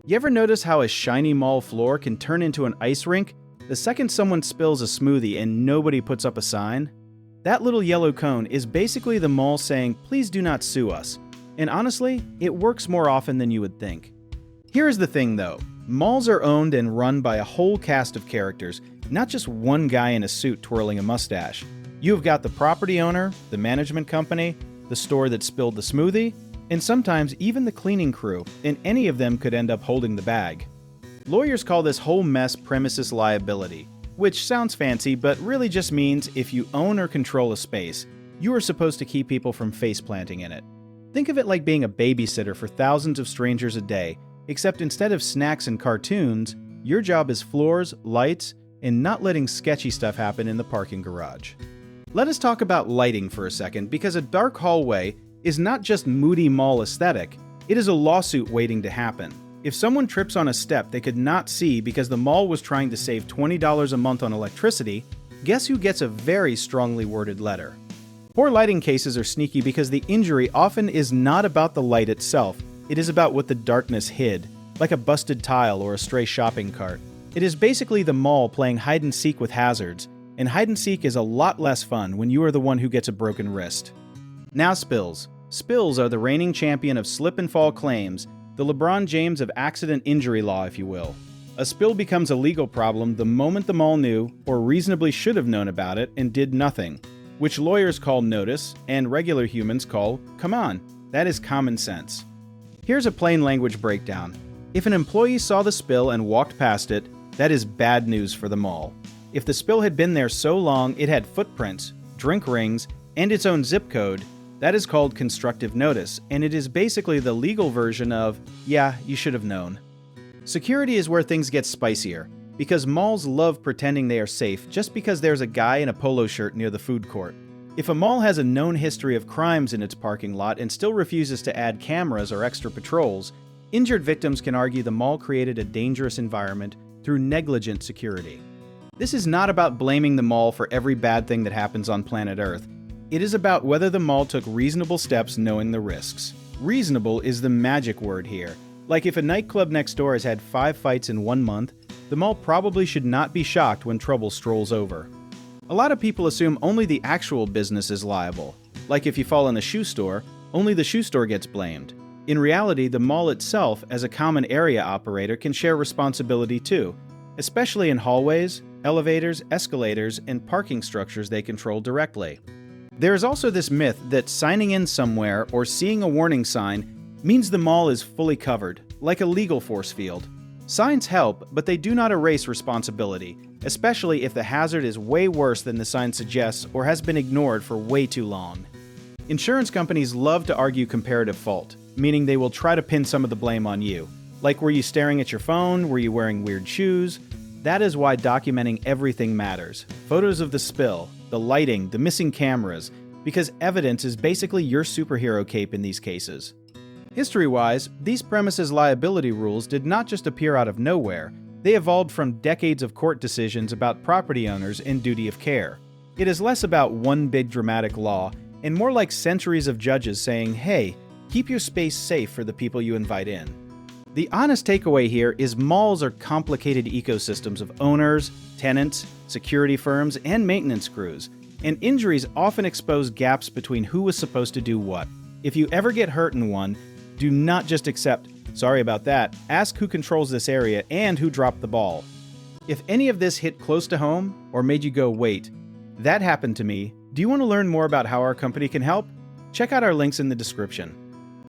You ever notice how a shiny mall floor can turn into an ice rink the second someone spills a smoothie and nobody puts up a sign? That little yellow cone is basically the mall saying, "Please do not sue us." And honestly, it works more often than you would think. Here is the thing though, malls are owned and run by a whole cast of characters, not just one guy in a suit twirling a mustache. You've got the property owner, the management company, the store that spilled the smoothie, and sometimes even the cleaning crew, and any of them could end up holding the bag. Lawyers call this whole mess premises liability, which sounds fancy but really just means if you own or control a space, you are supposed to keep people from face-planting in it. Think of it like being a babysitter for thousands of strangers a day, except instead of snacks and cartoons, your job is floors, lights, and not letting sketchy stuff happen in the parking garage. Let us talk about lighting for a second, because a dark hallway is not just moody mall aesthetic, it is a lawsuit waiting to happen. If someone trips on a step they could not see because the mall was trying to save $20 a month on electricity, guess who gets a very strongly worded letter? Poor lighting cases are sneaky because the injury often is not about the light itself, it is about what the darkness hid, like a busted tile or a stray shopping cart. It is basically the mall playing hide and seek with hazards, and hide and seek is a lot less fun when you are the one who gets a broken wrist. Now spills. Spills are the reigning champion of slip and fall claims, the LeBron James of accident injury law, if you will. A spill becomes a legal problem the moment the mall knew, or reasonably should have known about it, and did nothing, which lawyers call notice, and regular humans call, come on, that is common sense. Here's a plain language breakdown. If an employee saw the spill and walked past it, that is bad news for the mall. If the spill had been there so long it had footprints, drink rings, and its own zip code, that is called constructive notice, and it is basically the legal version of, yeah, you should have known. Security is where things get spicier, because malls love pretending they are safe just because there's a guy in a polo shirt near the food court. If a mall has a known history of crimes in its parking lot and still refuses to add cameras or extra patrols, injured victims can argue the mall created a dangerous environment through negligent security. This is not about blaming the mall for every bad thing that happens on planet Earth. It is about whether the mall took reasonable steps knowing the risks. Reasonable is the magic word here. Like if a nightclub next door has had 5 fights in 1 month, the mall probably should not be shocked when trouble strolls over. A lot of people assume only the actual business is liable. Like if you fall in a shoe store, only the shoe store gets blamed. In reality, the mall itself, as a common area operator, can share responsibility too, especially in hallways, elevators, escalators, and parking structures they control directly. There is also this myth that signing in somewhere or seeing a warning sign means the mall is fully covered, like a legal force field. Signs help, but they do not erase responsibility, especially if the hazard is way worse than the sign suggests or has been ignored for way too long. Insurance companies love to argue comparative fault, meaning they will try to pin some of the blame on you. Like, were you staring at your phone? Were you wearing weird shoes? That is why documenting everything matters. Photos of the spill, the lighting, the missing cameras, because evidence is basically your superhero cape in these cases. History-wise, these premises liability rules did not just appear out of nowhere, they evolved from decades of court decisions about property owners and duty of care. It is less about one big dramatic law, and more like centuries of judges saying, hey, keep your space safe for the people you invite in. The honest takeaway here is malls are complicated ecosystems of owners, tenants, security firms, and maintenance crews, and injuries often expose gaps between who was supposed to do what. If you ever get hurt in one, do not just accept, sorry about that, ask who controls this area and who dropped the ball. If any of this hit close to home, or made you go, wait, that happened to me, do you want to learn more about how our company can help? Check out our links in the description.